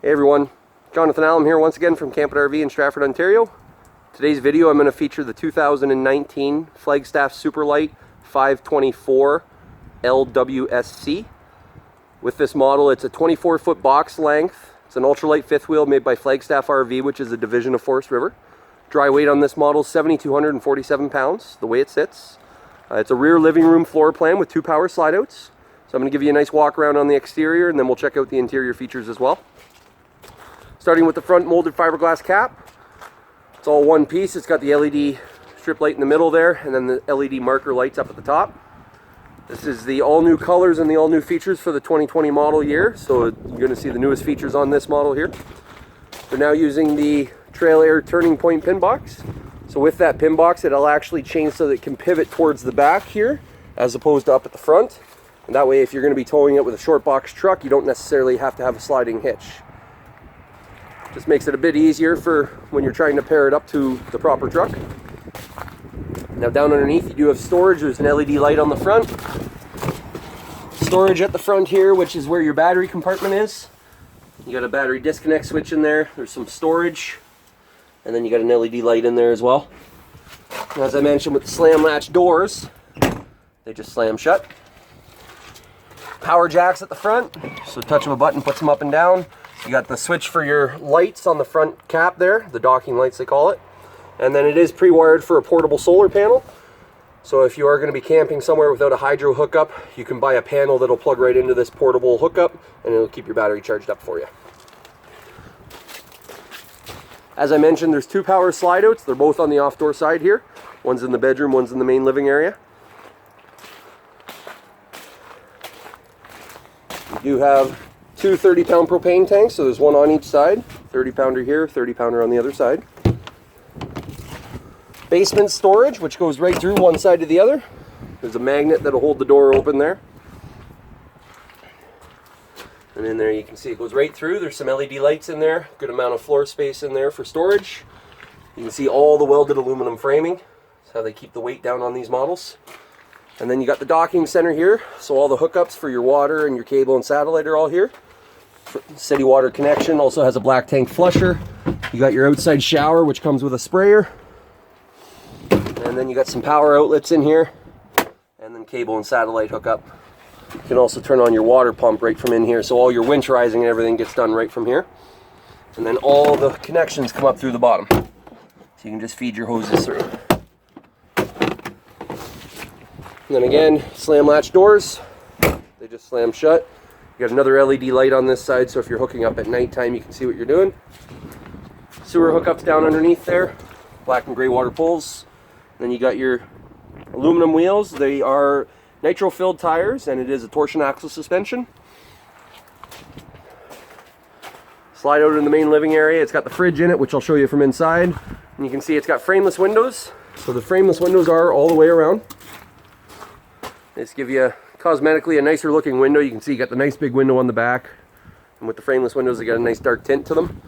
Hey everyone, Jonathan Allen here once again from Camp & RV in Stratford, Ontario. Today's video I'm going to feature the 2019 Flagstaff Super Lite 524LWSC. With this model, it's a 24-foot box length. It's an Ultra Lite fifth wheel made by Flagstaff RV, which is a division of Forest River. Dry weight on this model is 7,247 pounds, the way it sits. It's a rear living room floor plan with 2 power slide outs. So I'm going to give you a nice walk around on the exterior, and then we'll check out the interior features as well. Starting with the front molded fiberglass cap. It's all one piece. It's got the LED strip light in the middle there, and then the LED marker lights up at the top. This is the all new colors and the all new features for the 2020 model year. So you're going to see the newest features on this model here. We're now using the Trail Air turning point pin box. So with that pin box, it'll actually change so that it can pivot towards the back here, as opposed to up at the front. And that way, if you're going to be towing it with a short box truck, you don't necessarily have to have a sliding hitch. Just makes it a bit easier for when you're trying to pair it up to the proper truck. Now down underneath you do have storage. There's an LED light on the front. Storage at the front here, which is where your battery compartment is. You got a battery disconnect switch in there. There's some storage. And then you got an LED light in there as well. And as I mentioned with the slam latch doors, they just slam shut. Power jacks at the front. So touch of a button puts them up and down. You got the switch for your lights on the front cap there, the docking lights they call it. And then it is pre-wired for a portable solar panel. So if you are going to be camping somewhere without a hydro hookup, you can buy a panel that'll plug right into this portable hookup, and it'll keep your battery charged up for you. As I mentioned, there's 2 power slide outs. They're both on the off-door side here. One's in the bedroom, one's in the main living area. You do have 2 30-pound propane tanks, so there's one on each side. 30-pounder here, 30-pounder on the other side. Basement storage, which goes right through one side to the other. There's a magnet that'll hold the door open there. And in there you can see it goes right through. There's some LED lights in there. Good amount of floor space in there for storage. You can see all the welded aluminum framing. That's how they keep the weight down on these models. And then you got the docking center here. So all the hookups for your water and your cable and satellite are all here. City water connection, also has a black tank flusher. You got your outside shower, which comes with a sprayer. And then you got some power outlets in here. And then cable and satellite hookup. You can also turn on your water pump right from in here. So all your winterizing and everything gets done right from here. And then all the connections come up through the bottom. So you can just feed your hoses through. And then again, slam latch doors. They just slam shut. You got another LED light on this side, so if you're hooking up at nighttime, you can see what you're doing. Sewer hookups down underneath there, black and gray water pulls. And then you got your aluminum wheels. They are nitro-filled tires, and it is a torsion axle suspension. Slide out in the main living area. It's got the fridge in it, which I'll show you from inside. And you can see it's got frameless windows. So the frameless windows are all the way around. They just give you cosmetically a nicer looking window. You can see you got the nice big window on the back, and with the frameless windows they got a nice dark tint to them.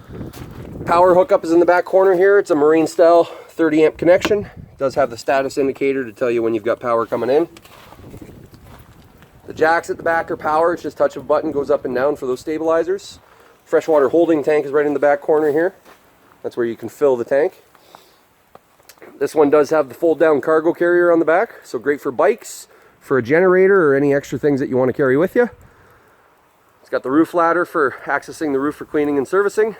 Power hookup is in the back corner here. It's a marine style 30 amp connection. It does have the status indicator to tell you when you've got power coming in. The jacks at the back are power. It's just touch of a button, goes up and down for those stabilizers. Freshwater holding tank is right in the back corner here. That's where you can fill the tank. This one does have the fold down cargo carrier on the back, so great for bikes, for a generator, or any extra things that you want to carry with you. It's got the roof ladder for accessing the roof for cleaning and servicing.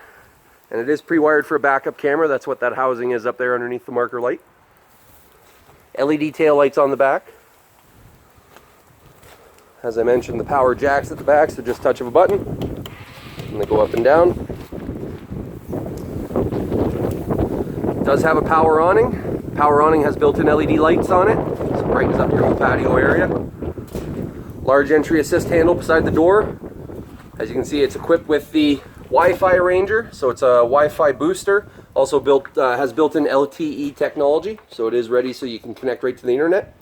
And it is pre-wired for a backup camera. That's what that housing is up there underneath the marker light. LED tail lights on the back. As I mentioned, the power jacks at the back, so just touch of a button. And they go up and down. It does have a power awning. Power awning has built-in LED lights on it. So it brightens up your whole patio area. Large entry assist handle beside the door. As you can see, it's equipped with the Wi-Fi arranger, so it's a Wi-Fi booster. Also has built-in LTE technology, so it is ready so you can connect right to the internet.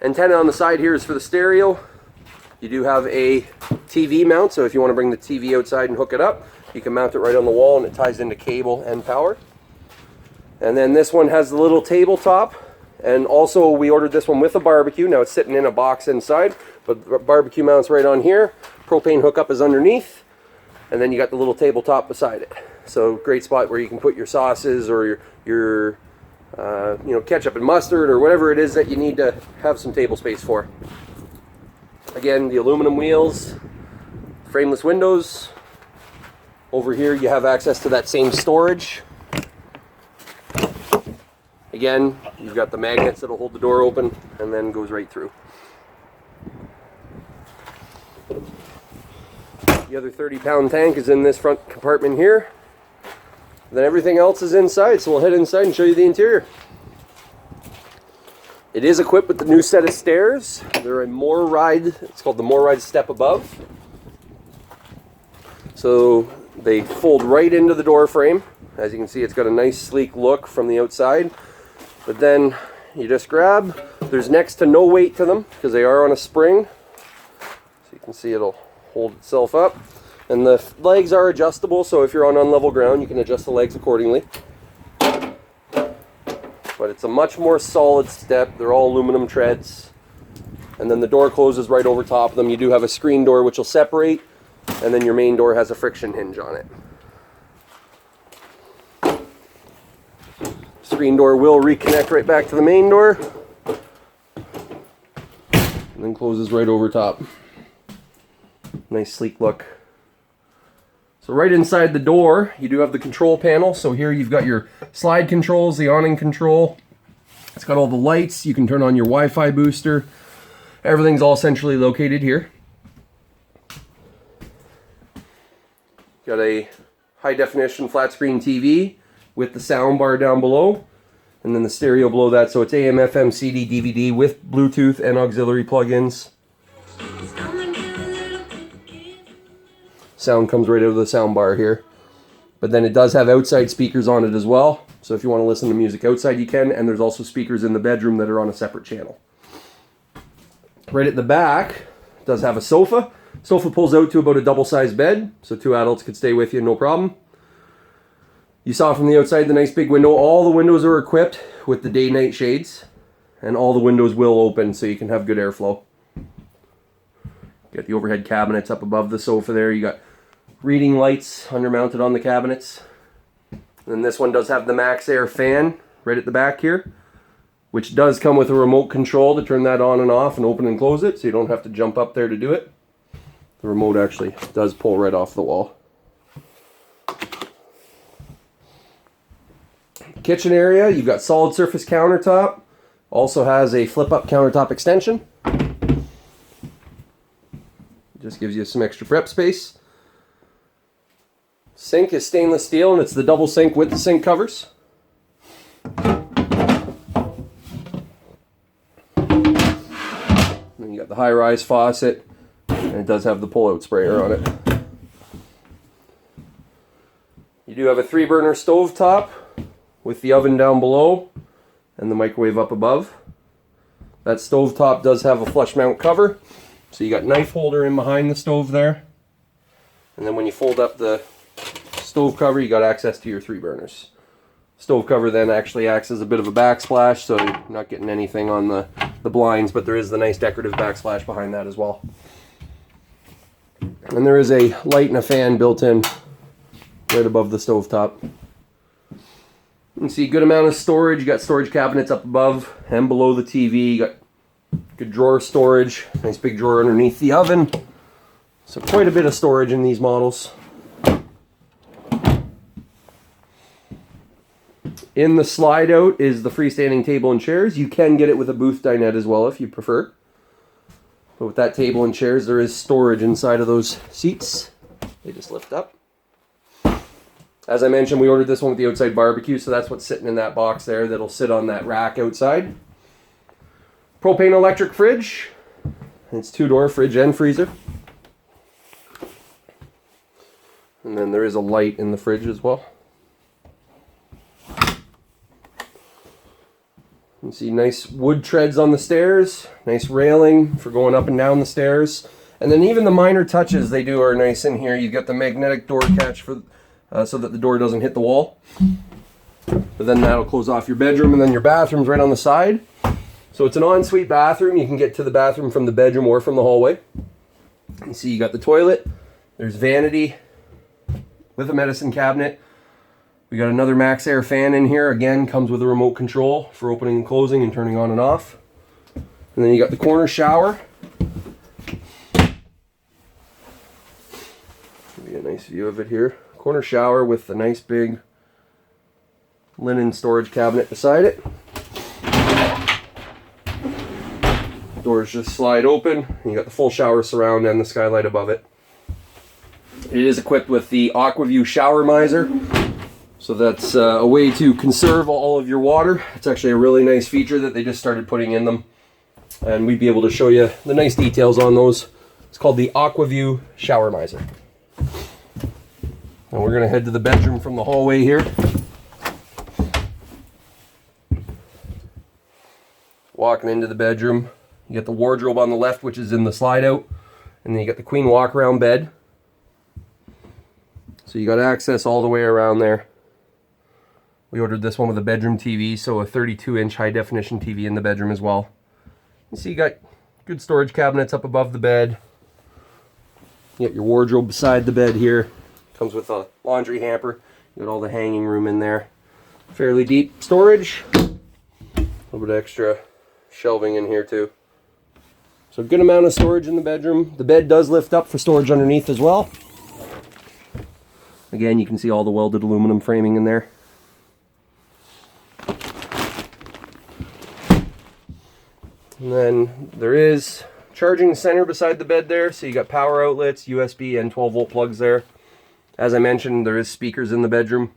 Antenna on the side here is for the stereo. You do have a TV mount, so if you want to bring the TV outside and hook it up, you can mount it right on the wall, and it ties into cable and power. And then this one has the little tabletop, and also we ordered this one with a barbecue. Now it's sitting in a box inside, but the barbecue mount's right on here. Propane hookup is underneath. And then you got the little tabletop beside it. So great spot where you can put your sauces or your you know, ketchup and mustard or whatever it is that you need to have some table space for. Again, the aluminum wheels, frameless windows. Over here you have access to that same storage. Again, you've got the magnets that'll hold the door open and then goes right through. The other 30-pound tank is in this front compartment here. Then everything else is inside, so we'll head inside and show you the interior. It is equipped with the new set of stairs. They're a More Ride, it's called the More Ride Step Above. So they fold right into the door frame. As you can see, it's got a nice sleek look from the outside. But then you just grab, there's next to no weight to them because they are on a spring. So you can see it'll hold itself up. And the legs are adjustable, so if you're on unlevel ground, you can adjust the legs accordingly. But it's a much more solid step. They're all aluminum treads. And then the door closes right over top of them. You do have a screen door which will separate, and then your main door has a friction hinge on it. Screen door will reconnect right back to the main door, and then closes right over top. Nice sleek look. So right inside the door, you do have the control panel. So here you've got your slide controls, the awning control. It's got all the lights. You can turn on your Wi-Fi booster. Everything's all centrally located here. Got a high definition flat screen TV with the sound bar down below. And then the stereo below that. So it's AM, FM, CD, DVD with Bluetooth and auxiliary plugins. Sound comes right out of the sound bar here. But then it does have outside speakers on it as well. So if you want to listen to music outside, you can. And there's also speakers in the bedroom that are on a separate channel. Right at the back, it does have a sofa. Sofa pulls out to about a double-sized bed. So 2 adults could stay with you, no problem. You saw from the outside the nice big window. All the windows are equipped with the day-night shades. And all the windows will open so you can have good airflow. Got the overhead cabinets up above the sofa there. You got reading lights undermounted on the cabinets. And this one does have the Max Air fan right at the back here, which does come with a remote control to turn that on and off and open and close it, so you don't have to jump up there to do it. The remote actually does pull right off the wall. Kitchen area, you've got solid surface countertop. Also has a flip-up countertop extension. Just gives you some extra prep space. Sink is stainless steel, and it's the double sink with the sink covers. And then you got the high-rise faucet, and it does have the pull-out sprayer on it. You do have a 3-burner stovetop with the oven down below and the microwave up above. That stovetop does have a flush mount cover. So you got knife holder in behind the stove there. And then when you fold up the stove cover, you got access to your 3 burners. Stove cover then actually acts as a bit of a backsplash, so you're not getting anything on the blinds, but there is the nice decorative backsplash behind that as well. And there is a light and a fan built in right above the stovetop. You can see a good amount of storage. You got storage cabinets up above and below the TV. You got good drawer storage, nice big drawer underneath the oven. So quite a bit of storage in these models. In the slide out is the freestanding table and chairs. You can get it with a booth dinette as well if you prefer. But with that table and chairs, there is storage inside of those seats. They just lift up. As I mentioned, we ordered this one with the outside barbecue, so that's what's sitting in that box there that'll sit on that rack outside. Propane electric fridge. It's 2-door fridge and freezer. And then there is a light in the fridge as well. You can see nice wood treads on the stairs, nice railing for going up and down the stairs. And then even the minor touches they do are nice in here. You've got the magnetic door catch for so that the door doesn't hit the wall. But then that'll close off your bedroom, and then your bathroom's right on the side. So it's an ensuite bathroom. You can get to the bathroom from the bedroom or from the hallway. You see you got the toilet. There's vanity. with a medicine cabinet. We got another Max Air fan in here. Again, comes with a remote control for opening and closing and turning on and off. And then you got the corner shower. Give you a nice view of it here. Corner shower with a nice big linen storage cabinet beside it. Doors just slide open. And you got the full shower surround and the skylight above it. It is equipped with the AquaView shower miser. So that's a way to conserve all of your water. It's actually a really nice feature that they just started putting in them. And we'd be able to show you the nice details on those. It's called the AquaView shower miser. And we're going to head to the bedroom from the hallway here. Walking into the bedroom, you get the wardrobe on the left, which is in the slide out. And then you got the queen walk around bed. So you got access all the way around there. We ordered this one with a bedroom TV, so a 32-inch high-definition TV in the bedroom as well. You see you got good storage cabinets up above the bed. You got your wardrobe beside the bed here. Comes with a laundry hamper. You got all the hanging room in there. Fairly deep storage. A little bit extra shelving in here too. So good amount of storage in the bedroom. The bed does lift up for storage underneath as well. Again, you can see all the welded aluminum framing in there. And then there is charging center beside the bed there. So you got power outlets, USB and 12-volt plugs there. As I mentioned, there is speakers in the bedroom.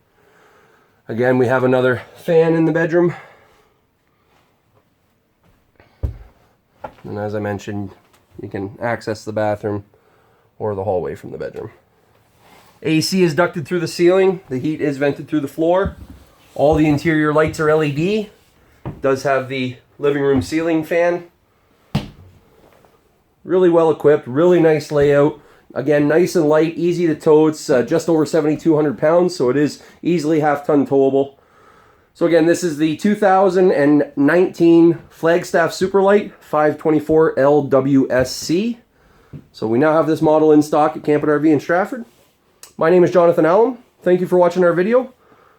Again, we have another fan in the bedroom. And as I mentioned, you can access the bathroom or the hallway from the bedroom. AC is ducted through the ceiling. The heat is vented through the floor. All the interior lights are LED. It does have the living room ceiling fan. Really well equipped, really nice layout. Again, nice and light, easy to tow. It's just over 7,200 pounds, so it is easily half-ton towable. So again, this is the 2019 Flagstaff Super Lite 524LWSC. So we now have this model in stock at Camp Out RV in Stratford. My name is Jonathan Allen. Thank you for watching our video.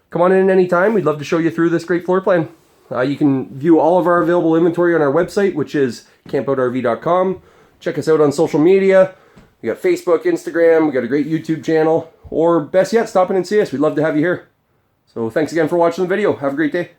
Come on in anytime. We'd love to show you through this great floor plan. You can view all of our available inventory on our website, which is campoutrv.com. Check us out on social media. We got Facebook, Instagram. We got a great YouTube channel. Or best yet, stop in and see us. We'd love to have you here. So thanks again for watching the video. Have a great day.